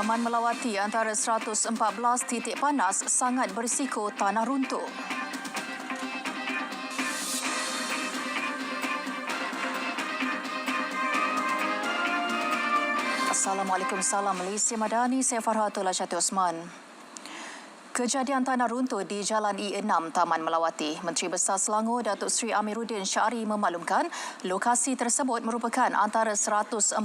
Taman Melawati antara 114 titik panas sangat berisiko tanah runtuh. Assalamualaikum, salam Malaysia Madani, saya Farhatul Asyati Osman. Kejadian tanah runtuh di Jalan E6 Taman Melawati. Menteri Besar Selangor Datuk Seri Amiruddin Syari memaklumkan lokasi tersebut merupakan antara 114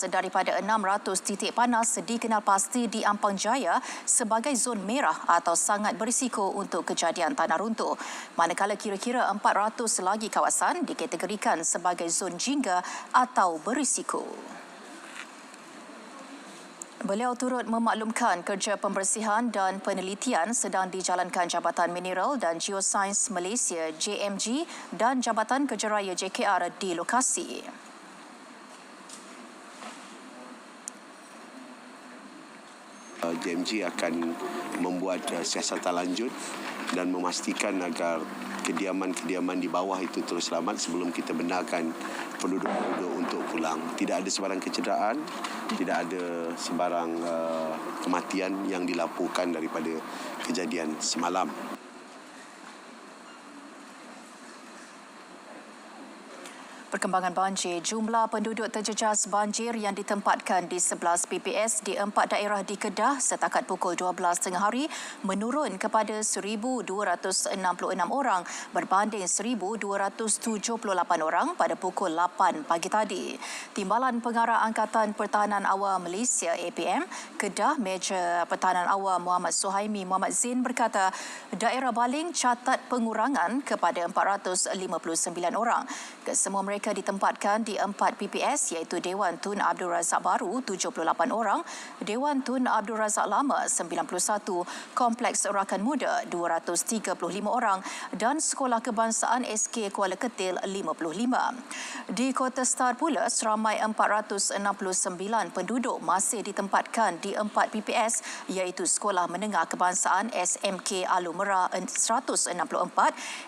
daripada 600 titik panas dikenal pasti di Ampang Jaya sebagai zon merah atau sangat berisiko untuk kejadian tanah runtuh. Manakala kira-kira 400 lagi kawasan dikategorikan sebagai zon jingga atau berisiko. Beliau turut memaklumkan kerja pembersihan dan penelitian sedang dijalankan Jabatan Mineral dan Geosains Malaysia JMG dan Jabatan Kejaraya JKR di lokasi. JMG akan membuat siasatan lanjut dan memastikan agar kediaman-kediaman di bawah itu terus selamat sebelum kita benarkan penduduk-penduduk untuk pulang. Tidak ada sebarang kecederaan, tidak ada sebarang kematian yang dilaporkan daripada kejadian semalam. Perkembangan banjir, jumlah penduduk terjejas banjir yang ditempatkan di 11 PPS di 4 daerah di Kedah setakat pukul 12 tengah hari menurun kepada 1,266 orang berbanding 1,278 orang pada pukul 8 pagi tadi. Timbalan Pengarah Angkatan Pertahanan Awal Malaysia APM, Kedah Meja Pertahanan Awal Muhammad Suhaimi Muhammad Zain berkata daerah baling catat pengurangan kepada 459 orang. Kesemua mereka ditempatkan di 4 PPS iaitu Dewan Tun Abdul Razak Baru 78 orang, Dewan Tun Abdul Razak Lama 91, Kompleks Rakan Muda 235 orang dan Sekolah Kebangsaan SK Kuala Ketil 55. Di Kota Star pula seramai 469 penduduk masih ditempatkan di 4 PPS iaitu Sekolah Menengah Kebangsaan SMK Alumera 164,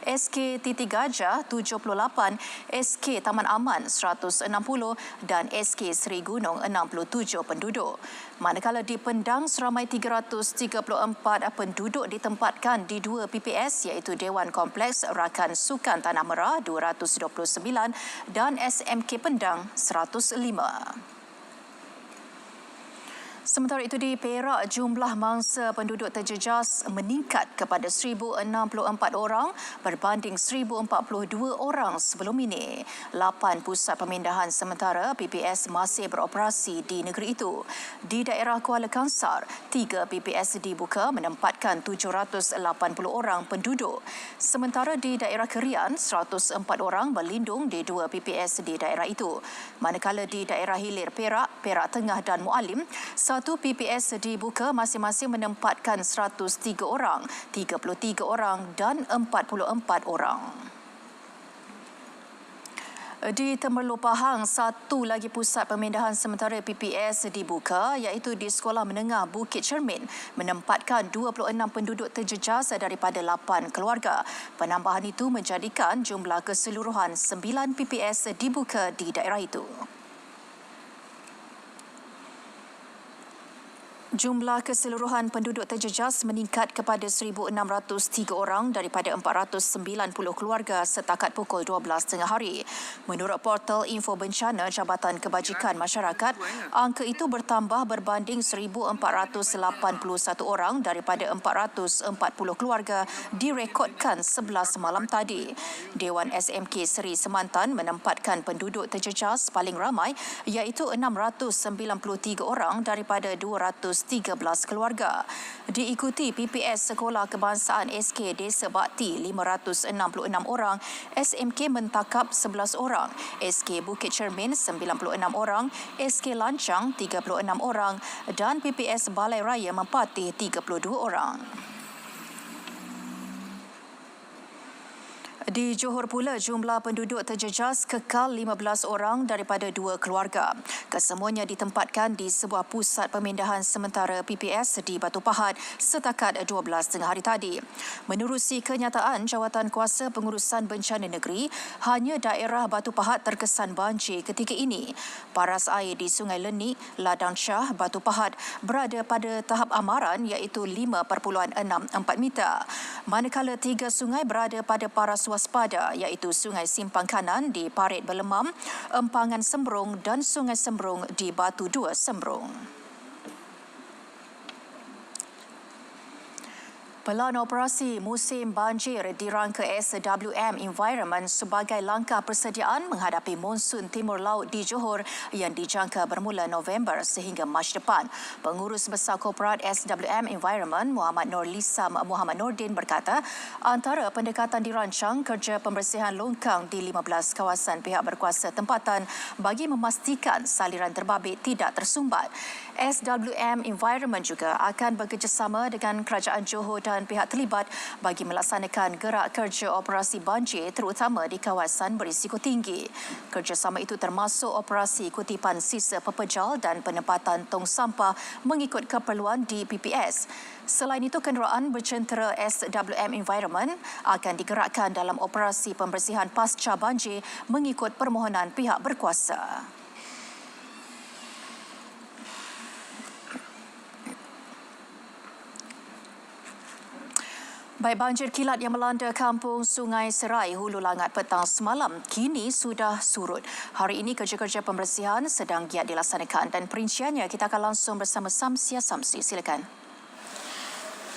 SK Titi Gajah 78, SK Taman Aman 160 dan SK Seri Gunung 67 penduduk. Manakala di Pendang seramai 334 penduduk ditempatkan di 2 PPS iaitu Dewan Kompleks Rakan Sukan Tanah Merah 229 dan SMK Pendang 105. Sementara itu di Perak, jumlah mangsa penduduk terjejas meningkat kepada 1,064 orang berbanding 1,042 orang sebelum ini. 8 pusat pemindahan sementara PPS masih beroperasi di negeri itu. Di daerah Kuala Kangsar, 3 PPS dibuka menempatkan 780 orang penduduk. Sementara di daerah Kerian, 104 orang berlindung di 2 PPS di daerah itu. Manakala di daerah Hilir Perak, Perak Tengah dan Mualim, 1 PPS dibuka masing-masing menempatkan 103 orang, 33 orang dan 44 orang. Di Temerloh Pahang, 1 lagi pusat pemindahan sementara PPS dibuka iaitu di Sekolah Menengah Bukit Cermin menempatkan 26 penduduk terjejas daripada 8 keluarga. Penambahan itu menjadikan jumlah keseluruhan 9 PPS dibuka di daerah itu. Jumlah keseluruhan penduduk terjejas meningkat kepada 1,603 orang daripada 490 keluarga setakat pukul 12 tengah hari. Menurut portal Info Bencana Jabatan Kebajikan Masyarakat, angka itu bertambah berbanding 1,481 orang daripada 440 keluarga direkodkan 11 malam tadi. Dewan SMK Seri Semantan menempatkan penduduk terjejas paling ramai iaitu 693 orang daripada 213 keluarga. Diikuti PPS Sekolah Kebangsaan SK Desa Bakti 566 orang, SMK Mentakap 11 orang, SK Bukit Cermin 96 orang, SK Lancang 36 orang dan PPS Balai Raya Mempatih 32 orang. Di Johor pula, jumlah penduduk terjejas kekal 15 orang daripada 2 keluarga. Kesemuanya ditempatkan di sebuah pusat pemindahan sementara PPS di Batu Pahat setakat 12 tengah hari tadi. Menerusi kenyataan Jawatan Kuasa Pengurusan Bencana Negeri, hanya daerah Batu Pahat terkesan banjir ketika ini. Paras air di Sungai Lenik, Ladang Shah, Batu Pahat berada pada tahap amaran iaitu 5.64 meter. Manakala 3 sungai berada pada paras waspada iaitu Sungai Simpang Kanan di Parit Berlemam, Empangan Sembrong dan Sungai Sembrong di Batu Dua Sembrong. Pelan operasi musim banjir dirangka SWM Environment sebagai langkah persediaan menghadapi monsun timur laut di Johor yang dijangka bermula November sehingga Mac depan. Pengurus Besar Korporat SWM Environment Muhammad Nur Lisam Muhammad Nordin berkata, antara pendekatan dirancang kerja pembersihan longkang di 15 kawasan pihak berkuasa tempatan bagi memastikan saliran terbabit tidak tersumbat. SWM Environment juga akan bekerjasama dengan Kerajaan Johor dan pihak terlibat bagi melaksanakan gerak kerja operasi banjir terutama di kawasan berisiko tinggi. Kerjasama itu termasuk operasi kutipan sisa pepejal dan penempatan tong sampah mengikut keperluan di PPS. Selain itu, kenderaan bercentera SWM Environment akan digerakkan dalam operasi pembersihan pasca banjir mengikut permohonan pihak berkuasa. Baik, banjir kilat yang melanda kampung Sungai Serai, Hulu Langat petang semalam kini sudah surut. Hari ini kerja-kerja pembersihan sedang giat dilaksanakan dan perinciannya kita akan langsung bersama Samsia Samsi. Silakan.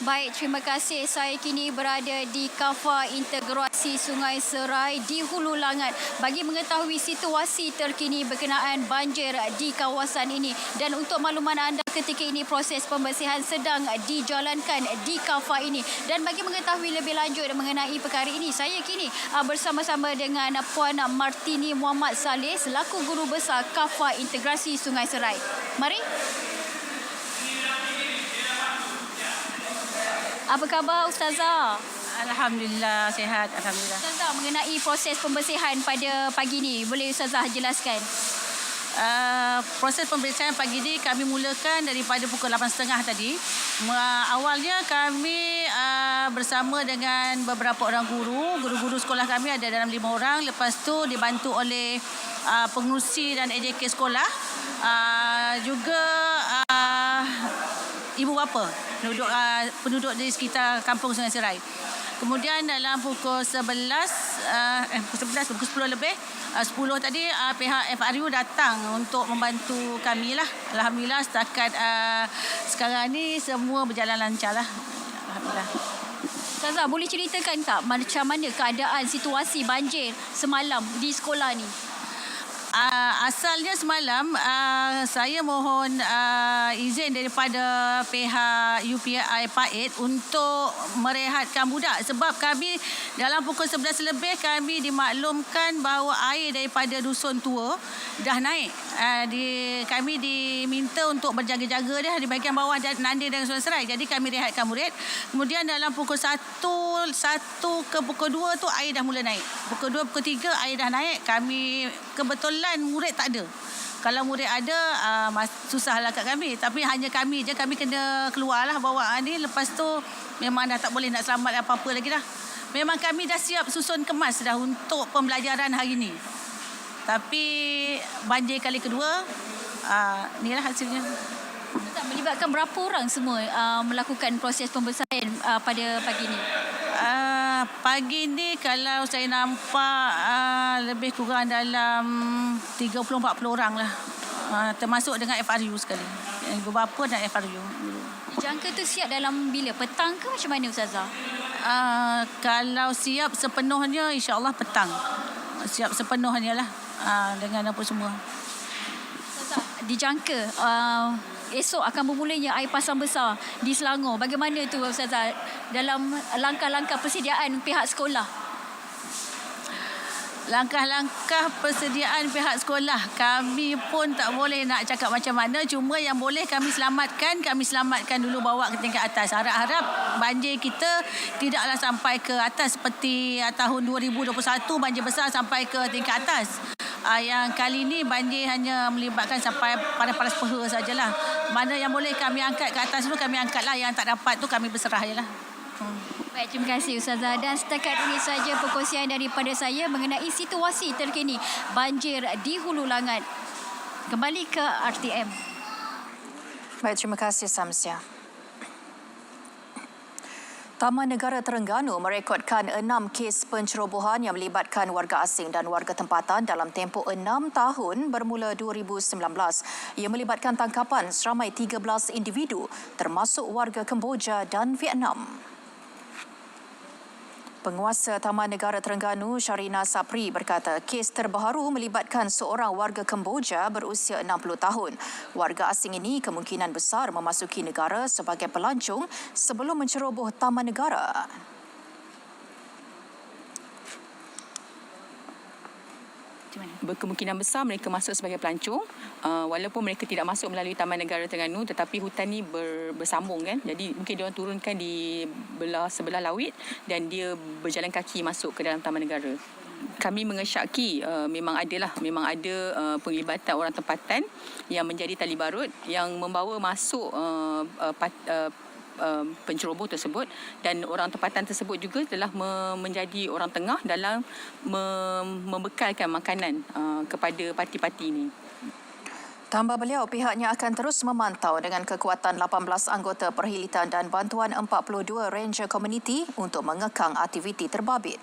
Baik, terima kasih. Saya kini berada di Kafar Integrasi Sungai Serai di Hulu Langat bagi mengetahui situasi terkini berkenaan banjir di kawasan ini. Dan untuk makluman anda, ketika ini proses pembersihan sedang dijalankan di Kafar ini. Dan bagi mengetahui lebih lanjut mengenai perkara ini, saya kini bersama-sama dengan Puan Martini Muhammad Saleh selaku Guru Besar Kafar Integrasi Sungai Serai. Mari. Apa khabar Ustazah? Alhamdulillah, sihat. Alhamdulillah. Ustazah, mengenai proses pembersihan pada pagi ini, boleh Ustazah jelaskan? Proses pembersihan pagi ini kami mulakan daripada pukul 8.30 tadi. Awalnya kami bersama dengan beberapa orang guru-guru sekolah kami ada dalam 5 orang. Lepas tu dibantu oleh pengurusi dan AJK sekolah. Juga ibu bapa penduduk di sekitar kampung Sungai Serai. Kemudian dalam pukul 10 lebih 10 tadi pihak FRU datang untuk membantu kami lah. Alhamdulillah setakat sekarang ni semua berjalan lancar lah. Alhamdulillah. Ustazah, boleh ceritakan tak macam mana keadaan situasi banjir semalam di sekolah ni? Asalnya semalam saya mohon izin daripada pihak UPI Pait untuk merehatkan budak sebab kami dalam pukul 11 lebih kami dimaklumkan bahawa air daripada Dusun Tua dah naik. Kami diminta untuk berjaga-jaga dah di bahagian bawah Nandin dan Sungai Serai. Jadi kami rehatkan murid. Kemudian dalam pukul 1 ke pukul 2 tu air dah mula naik. Pukul 2, pukul 3 air dah naik. Kami kebetulan murid tak ada. Kalau murid ada, susahlah kat kami. Tapi hanya kami je, kami kena keluarlah bawa ni. Lepas tu memang dah tak boleh nak selamat apa-apa lagi dah. Memang kami dah siap susun kemas dah untuk pembelajaran hari ni. Tapi banjir kali kedua, inilah hasilnya. Melibatkan berapa orang semua melakukan proses pembersihan pada pagi ni? Pagi ni kalau saya nampak lebih kurang dalam 30-40 orang lah. Termasuk dengan FRU sekali. Ibu bapa dan FRU. Dijangka tu siap dalam bila? Petang ke macam mana Ustazah? Kalau siap sepenuhnya insya-Allah petang. Siap sepenuhnya lah dengan apa semua. Ustazah, dijangka esok akan bermulanya air pasang besar di Selangor. Bagaimana tu Ustazah dalam langkah-langkah persediaan pihak sekolah? langkah-langkah persediaan pihak sekolah, kami pun tak boleh nak cakap macam mana. Cuma yang boleh kami selamatkan dulu, bawa ke tingkat atas. Harap-harap banjir kita tidaklah sampai ke atas seperti tahun 2021, banjir besar sampai ke tingkat atas. Yang kali ini banjir hanya melibatkan sampai paras-paras peha sajalah. Mana yang boleh kami angkat ke atas dulu, kami angkatlah. Yang tak dapat tu kami berserah je lah. Baik, terima kasih Ustazah. Dan setakat ini saja perkongsian daripada saya mengenai situasi terkini banjir di Hulu Langat. Kembali ke RTM. Baik, terima kasih Samsia. Taman Negara Terengganu merekodkan 6 kes pencerobohan yang melibatkan warga asing dan warga tempatan dalam tempoh 6 tahun bermula 2019. Ia melibatkan tangkapan seramai 13 individu termasuk warga Kemboja dan Vietnam. Penguasa Taman Negara Terengganu, Sharina Sapri berkata kes terbaru melibatkan seorang warga Kemboja berusia 60 tahun. Warga asing ini kemungkinan besar memasuki negara sebagai pelancong sebelum menceroboh Taman Negara. Berkemungkinan besar mereka masuk sebagai pelancong, walaupun mereka tidak masuk melalui Taman Negara Terengganu, tetapi hutan ni bersambung kan. Jadi mungkin dia orang turunkan di sebelah laut dan dia berjalan kaki masuk ke dalam Taman Negara. Kami mengesyaki memang ada penglibatan orang tempatan yang menjadi tali barut yang membawa masuk penceroboh tersebut, dan orang tempatan tersebut juga telah menjadi orang tengah dalam membekalkan makanan kepada parti-parti ini. Tambah beliau, pihaknya akan terus memantau dengan kekuatan 18 anggota perhilitan dan bantuan 42 ranger komuniti untuk mengekang aktiviti terbabit.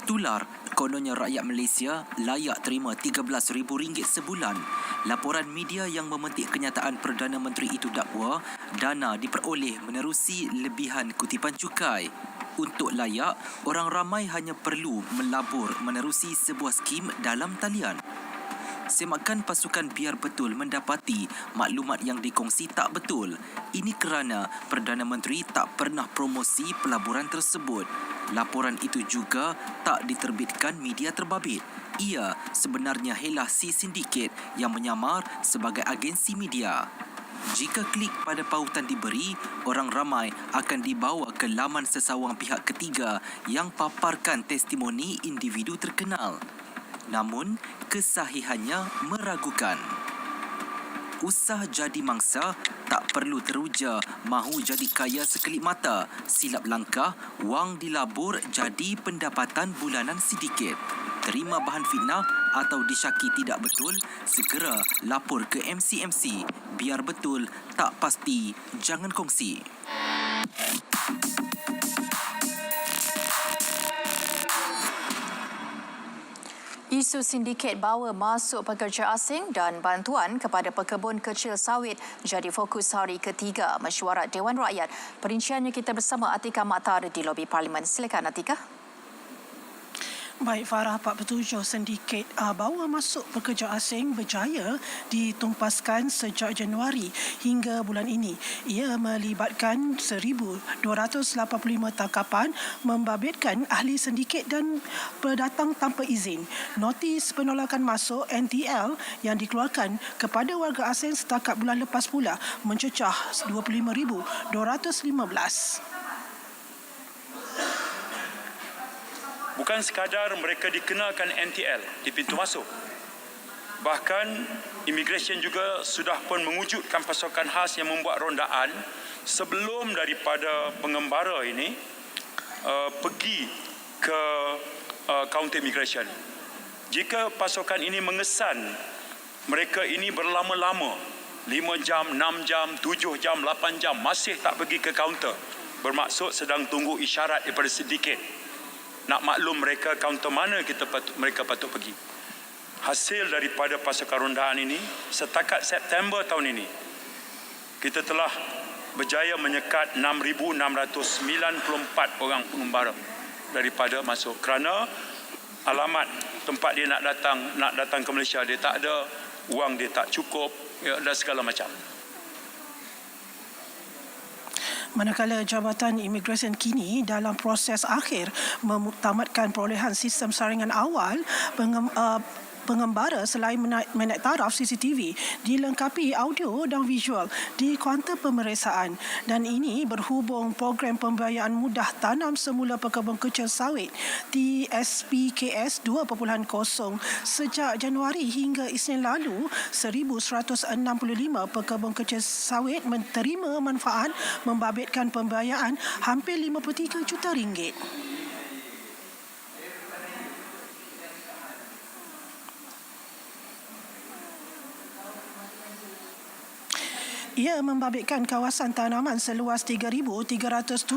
Tular, kononnya rakyat Malaysia layak terima RM13,000 sebulan. Laporan media yang memetik kenyataan Perdana Menteri itu dakwa dana diperoleh menerusi lebihan kutipan cukai. Untuk layak, orang ramai hanya perlu melabur menerusi sebuah skim dalam talian. Semakan pasukan Biar Betul mendapati maklumat yang dikongsi tak betul. Ini kerana Perdana Menteri tak pernah promosi pelaburan tersebut. Laporan itu juga tak diterbitkan media terbabit. Ia sebenarnya helasi sindiket yang menyamar sebagai agensi media. Jika klik pada pautan diberi, orang ramai akan dibawa ke laman sesawang pihak ketiga yang paparkan testimoni individu terkenal. Namun, kesahihannya meragukan. Usah jadi mangsa, tak perlu teruja mahu jadi kaya sekelip mata. Silap langkah, wang dilabur jadi pendapatan bulanan sedikit. Terima bahan fitnah atau disyaki tidak betul, segera lapor ke MCMC. Biar betul, tak pasti, jangan kongsi. Isu sindiket bawa masuk pekerja asing dan bantuan kepada pekebun kecil sawit jadi fokus hari ketiga mesyuarat Dewan Rakyat. Perinciannya kita bersama Atika Makhtar di lobi Parlimen. Silakan Atika. Baik Farah, 47 sindiket bawa masuk pekerja asing berjaya ditumpaskan sejak Januari hingga bulan ini. Ia melibatkan 1,285 tangkapan, membabitkan ahli sindiket dan pendatang tanpa izin. Notis penolakan masuk NTL yang dikeluarkan kepada warga asing setakat bulan lepas pula mencecah 25,215. Bukan sekadar mereka dikenakan NTL di pintu masuk. Bahkan imigresen juga sudah pun mewujudkan pasukan khas yang membuat rondaan sebelum daripada pengembara ini pergi ke kaunter imigresen. Jika pasukan ini mengesan mereka ini berlama-lama, 5 jam, 6 jam, 7 jam, 8 jam masih tak pergi ke kaunter, bermaksud sedang tunggu isyarat daripada sindiket. Nak maklum mereka kaunter mana mereka patut pergi. Hasil daripada pasukan rondaan ini, setakat September tahun ini, kita telah berjaya menyekat 6,694 orang pengembara daripada masuk. Kerana alamat tempat dia nak datang ke Malaysia, dia tak ada, wang dia tak cukup, dan segala macam. Manakala Jabatan Imigresen kini dalam proses akhir memuktamadkan perolehan sistem saringan awal pengembara selain menaik taraf CCTV dilengkapi audio dan visual di kaunter pemeriksaan, dan ini berhubung program pembiayaan mudah tanam semula pekebun kecil sawit TSPKS 2.0 sejak Januari hingga Isnin lalu 1,165 pekebun kecil sawit menerima manfaat membabitkan pembiayaan hampir RM53 juta. Ia membabitkan kawasan tanaman seluas 3,378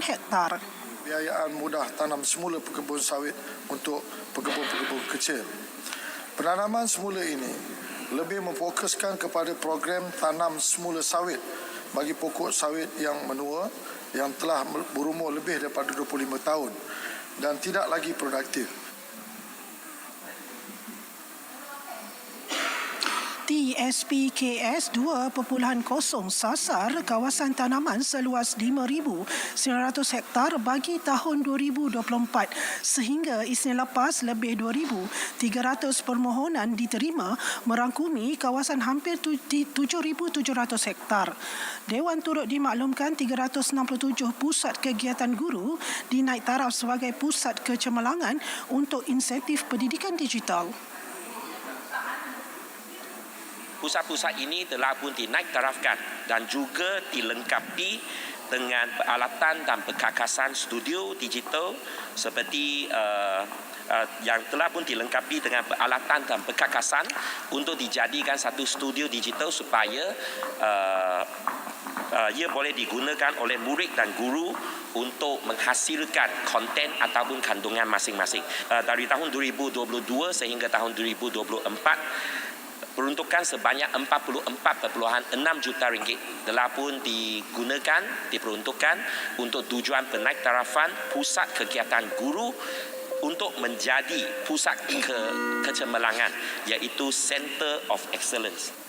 hektar. Pembiayaan mudah tanam semula pekebun sawit untuk pekebun-pekebun kecil. Penanaman semula ini lebih memfokuskan kepada program tanam semula sawit bagi pokok sawit yang menua yang telah berumur lebih daripada 25 tahun dan tidak lagi produktif. TSPKS 2.0 sasar kawasan tanaman seluas 5,900 hektar bagi tahun 2024 sehingga Isnin lepas lebih 2,300 permohonan diterima merangkumi kawasan hampir 7,700 hektar. Dewan turut dimaklumkan 367 pusat kegiatan guru dinaik taraf sebagai pusat kecemerlangan untuk insentif pendidikan digital. Pusat-pusat ini telah pun dinaik tarafkan dan juga dilengkapi dengan peralatan dan perkakasan studio digital seperti yang telah pun dilengkapi dengan peralatan dan perkakasan untuk dijadikan satu studio digital supaya ia boleh digunakan oleh murid dan guru untuk menghasilkan konten ataupun kandungan masing-masing. Dari tahun 2022 sehingga tahun 2024, peruntukan sebanyak 44.6 juta ringgit telah pun digunakan, diperuntukkan untuk tujuan penaik tarafan pusat kegiatan guru untuk menjadi pusat kecemerlangan, iaitu Center of Excellence.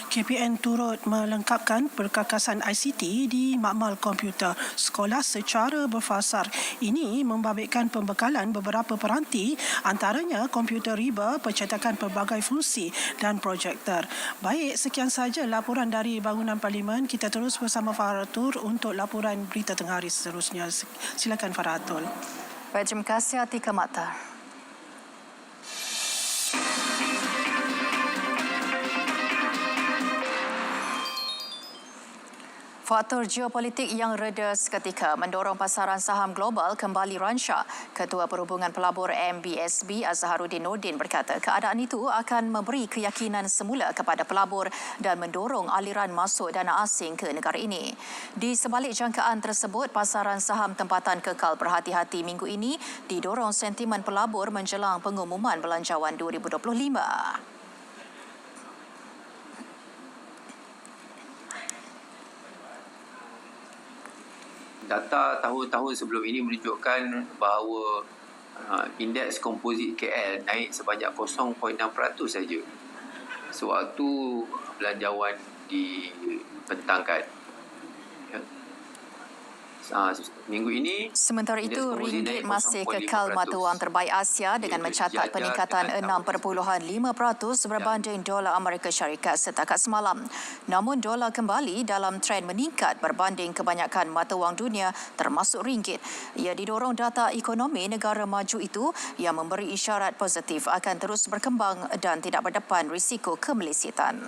KPN turut melengkapkan perkakasan ICT di makmal komputer sekolah secara berfasar. Ini membabitkan pembekalan beberapa peranti, antaranya komputer riba, pencetakan pelbagai fungsi dan projektor. Baik, sekian sahaja laporan dari Bangunan Parlimen. Kita terus bersama Faratul untuk laporan berita tengah hari seterusnya. Silakan Faratul. Baik, terima kasih Atika Maktar. Faktor geopolitik yang reda seketika mendorong pasaran saham global kembali rancak. Ketua Perhubungan Pelabur MBSB Azharuddin Nordin berkata keadaan itu akan memberi keyakinan semula kepada pelabur dan mendorong aliran masuk dana asing ke negara ini. Di sebalik jangkaan tersebut, pasaran saham tempatan kekal berhati-hati minggu ini didorong sentimen pelabur menjelang pengumuman belanjawan 2025. Data tahun-tahun sebelum ini menunjukkan bahawa indeks komposit KL naik sebanyak 0.6% saja sewaktu belanjawan dibentangkan. Minggu ini, sementara itu ringgit masih kekal mata wang terbaik Asia dengan mencatat peningkatan 6.5% berbanding dolar Amerika Syarikat setakat semalam. Namun dolar kembali dalam trend meningkat berbanding kebanyakan mata wang dunia termasuk ringgit. Ia didorong data ekonomi negara maju itu yang memberi isyarat positif akan terus berkembang dan tidak berdepan risiko kemelisitan.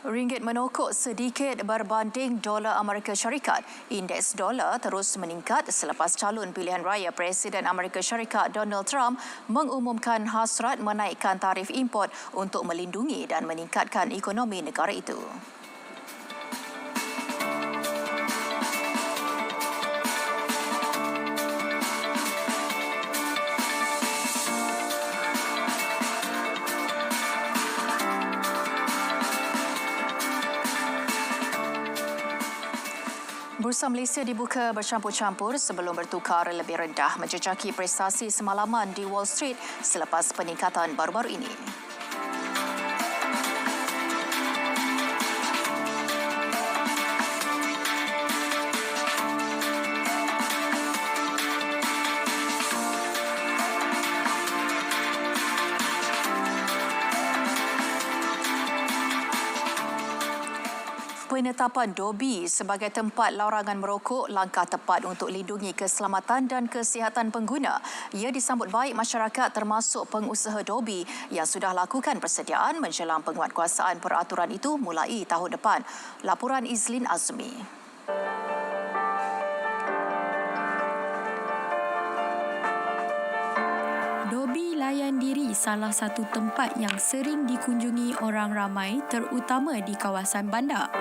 Ringgit menokok sedikit berbanding dolar Amerika Syarikat. Indeks dolar terus meningkat selepas calon pilihan raya Presiden Amerika Syarikat Donald Trump mengumumkan hasrat menaikkan tarif import untuk melindungi dan meningkatkan ekonomi negara itu. Bursa Malaysia dibuka bercampur-campur sebelum bertukar lebih rendah menjejaki prestasi semalaman di Wall Street selepas peningkatan baru-baru ini. Penetapan Dobi sebagai tempat larangan merokok langkah tepat untuk lindungi keselamatan dan kesihatan pengguna. Ia disambut baik masyarakat termasuk pengusaha Dobi yang sudah lakukan persediaan menjelang penguatkuasaan peraturan itu mulai tahun depan. Laporan Izlin Azmi. Dobi Layan Diri salah satu tempat yang sering dikunjungi orang ramai terutama di kawasan bandar.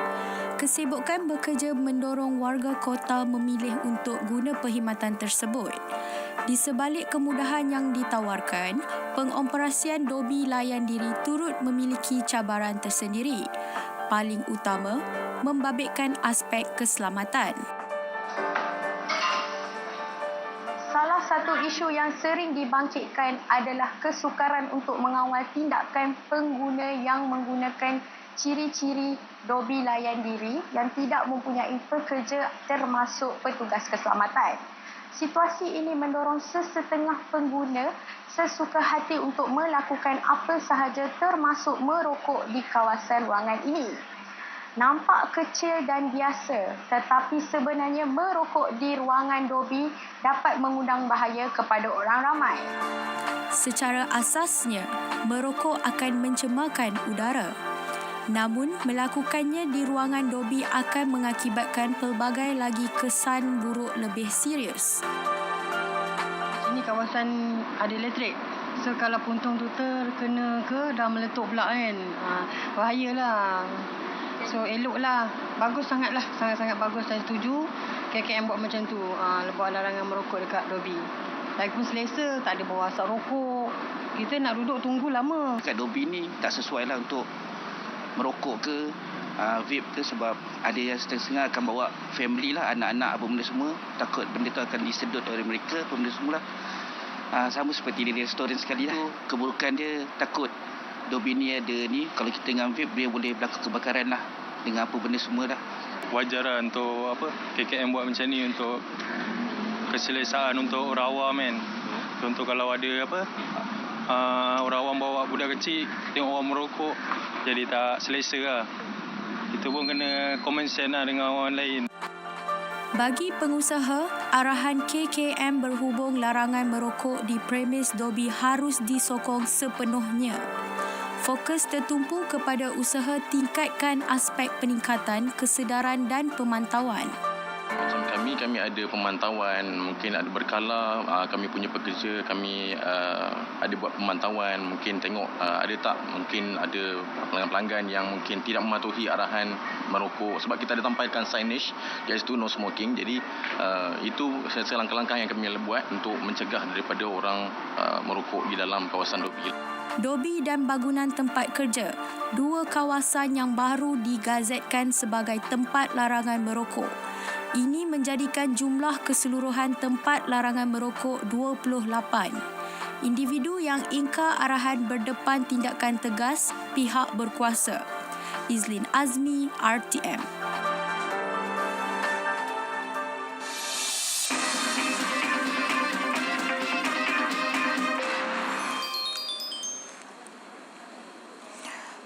Kesibukan bekerja mendorong warga kota memilih untuk guna perkhidmatan tersebut. Di sebalik kemudahan yang ditawarkan, pengoperasian Dobi Layan Diri turut memiliki cabaran tersendiri. Paling utama, membabitkan aspek keselamatan. Salah satu isu yang sering dibangkitkan adalah kesukaran untuk mengawal tindakan pengguna yang menggunakan ciri-ciri Dobi Layan Diri yang tidak mempunyai pekerja termasuk petugas keselamatan. Situasi ini mendorong sesetengah pengguna sesuka hati untuk melakukan apa sahaja termasuk merokok di kawasan ruangan ini. Nampak kecil dan biasa, tetapi sebenarnya merokok di ruangan Dobi dapat mengundang bahaya kepada orang ramai. Secara asasnya, merokok akan mencemarkan udara. Namun, melakukannya di ruangan Dobi akan mengakibatkan pelbagai lagi kesan buruk lebih serius. Ini kawasan ada elektrik. So, kalau puntung tu terkena ke, dah meletup pula kan. Bahayalah. So eloklah, bagus sangatlah, sangat-sangat bagus. Saya setuju KKM buat macam tu, buat larangan merokok dekat Dobi. Lagipun selesa, tak ada bawa asap rokok. Kita nak duduk tunggu lama. Dekat Dobi ni tak sesuai lah untuk merokok ke vape ke, sebab ada yang setengah-setengah akan bawa family lah, anak-anak apa benda semua. Takut benda tu akan disedut oleh mereka apa benda semua lah. Sama seperti di restoran sekali lah. Keburukan dia takut Dobi ni ada ni, kalau kita dengan vape dia boleh berlaku kebakaran lah dengan apa benda semua dah. Wajar lah untuk KKM buat macam ni untuk keselesaan untuk orang awam kan. Contoh kalau ada orang awam bawa budak kecil tengok orang merokok jadi tak selesa lah. Kita pun kena common sense lah dengan orang lain. Bagi pengusaha, arahan KKM berhubung larangan merokok di premis Dobi harus disokong sepenuhnya. Fokus tertumpu kepada usaha tingkatkan aspek peningkatan kesedaran dan pemantauan. Macam kami ada pemantauan, mungkin ada berkala, kami punya pekerja, kami ada buat pemantauan, mungkin tengok ada tak, mungkin ada pelanggan-pelanggan yang mungkin tidak mematuhi arahan merokok, sebab kita ada tampilkan signage iaitu no smoking. Jadi itu langkah-langkah yang kami buat untuk mencegah daripada orang merokok di dalam kawasan Dobi. Dobi dan bangunan tempat kerja, dua kawasan yang baru digazetkan sebagai tempat larangan merokok. Ini menjadikan jumlah keseluruhan tempat larangan merokok 28. Individu yang ingkar arahan berdepan tindakan tegas pihak berkuasa. Izlin Azmi, RTM.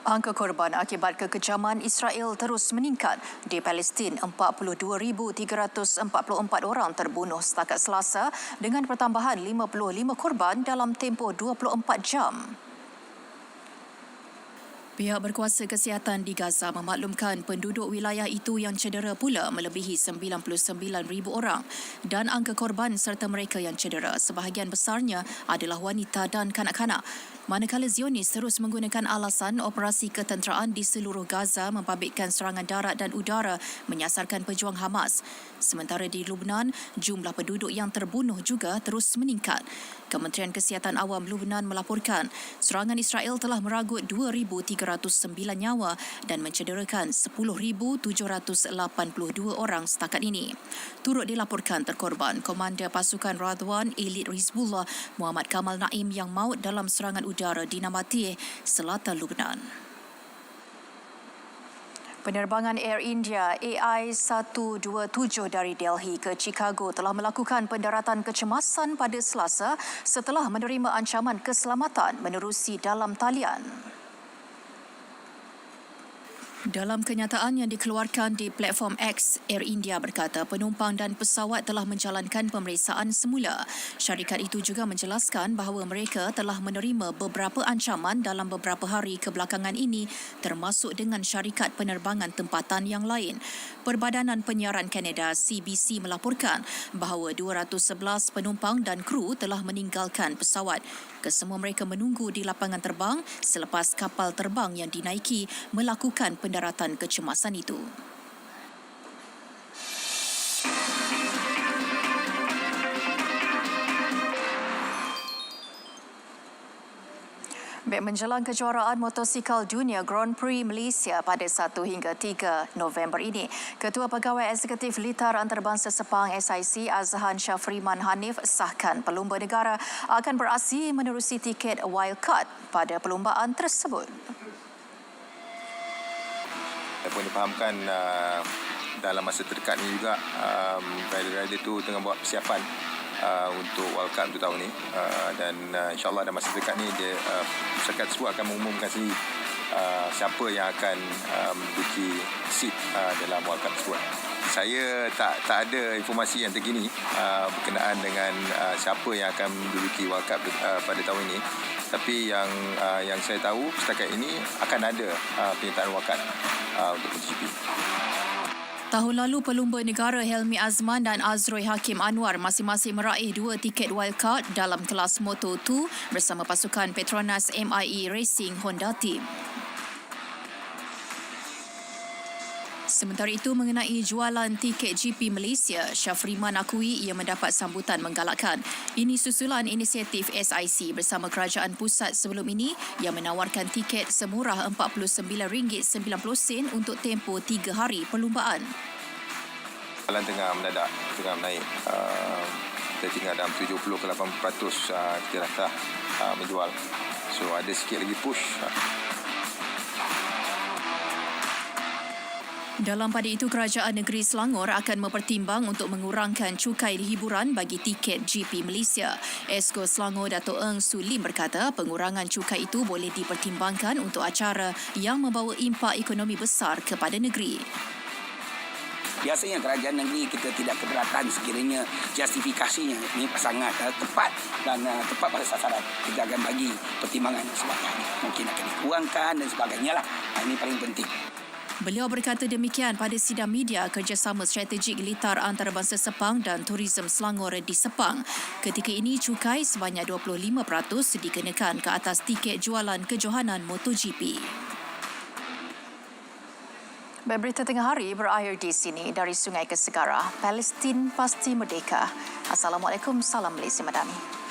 Angka korban akibat kekejaman Israel terus meningkat. Di Palestin, 42,344 orang terbunuh setakat Selasa dengan pertambahan 55 korban dalam tempoh 24 jam. Pihak berkuasa kesihatan di Gaza memaklumkan penduduk wilayah itu yang cedera pula melebihi 99,000 orang dan angka korban serta mereka yang cedera sebahagian besarnya adalah wanita dan kanak-kanak. Manakala Zionis terus menggunakan alasan operasi ketenteraan di seluruh Gaza membabitkan serangan darat dan udara menyasarkan pejuang Hamas. Sementara di Lubnan, jumlah penduduk yang terbunuh juga terus meningkat. Kementerian Kesihatan Awam Lubnan melaporkan serangan Israel telah meragut 2,309 nyawa dan mencederakan 10,782 orang setakat ini. Turut dilaporkan terkorban Komander Pasukan Radwan Elit Hizbullah Muhammad Kamal Naim yang maut dalam serangan udara di Nabatih, selatan Lubnan. Penerbangan Air India AI-127 dari Delhi ke Chicago telah melakukan pendaratan kecemasan pada Selasa setelah menerima ancaman keselamatan menerusi dalam talian. Dalam kenyataan yang dikeluarkan di platform X, Air India berkata penumpang dan pesawat telah menjalankan pemeriksaan semula. Syarikat itu juga menjelaskan bahawa mereka telah menerima beberapa ancaman dalam beberapa hari kebelakangan ini, termasuk dengan syarikat penerbangan tempatan yang lain. Perbadanan Penyiaran Kanada CBC melaporkan bahawa 211 penumpang dan kru telah meninggalkan pesawat. Kesemua mereka menunggu di lapangan terbang selepas kapal terbang yang dinaiki melakukan pendaratan kecemasan itu. Menjelang kejuaraan motosikal dunia Grand Prix Malaysia pada 1 hingga 3 November ini, Ketua Pegawai Eksekutif Litar Antarabangsa Sepang SIC Azhan Syafriman Hanif sahkan pelumba negara akan beraksi menerusi tiket wildcard pada perlumbaan tersebut. Saya pun difahamkan dalam masa terdekat ini juga rider-rider itu tengah buat persiapan untuk World Cup untuk tahun ini dan insyaAllah dalam masa terdekat ini syarikat tersebut akan mengumumkan sendiri siapa yang akan menduduki seat dalam World Cup tersebut. Saya tak ada informasi yang terkini berkenaan dengan siapa yang akan menduduki World Cup pada tahun ini, tapi yang saya tahu setakat ini akan ada penyertaan World Cup untuk MotoGP. Tahun lalu, pelumba negara Helmi Azman dan Azroy Hakim Anwar masing-masing meraih 2 tiket wildcard dalam kelas Moto2 bersama pasukan Petronas MIE Racing Honda Team. Sementara itu, mengenai jualan tiket GP Malaysia, Syafriman akui ia mendapat sambutan menggalakkan. Ini susulan inisiatif SIC bersama Kerajaan Pusat sebelum ini yang menawarkan tiket semurah RM49.90 untuk tempoh 3 hari perlumbaan. Jalan tengah mendadak, tengah menaik. Kita tinggal dalam 70 ke 80% kita dah menjual. So ada sikit lagi push. Dalam pada itu, Kerajaan Negeri Selangor akan mempertimbang untuk mengurangkan cukai hiburan bagi tiket GP Malaysia. Esko Selangor Dato' Eng Sulim berkata pengurangan cukai itu boleh dipertimbangkan untuk acara yang membawa impak ekonomi besar kepada negeri. Biasanya kerajaan negeri kita tidak keberatan sekiranya justifikasinya ini sangat tepat dan tepat pada sasaran. Kita akan bagi pertimbangan sebagainya. Mungkin akan dikurangkan dan sebagainya lah. Ini paling penting. Beliau berkata demikian pada sidang media kerjasama strategik Litar Antarabangsa Sepang dan Tourism Selangor di Sepang. Ketika ini, cukai sebanyak 25% dikenakan ke atas tiket jualan kejohanan MotoGP. Berita tengah hari berakhir di sini. Dari Sungai ke Segara, Palestin pasti merdeka. Assalamualaikum, salam Malaysia Madani.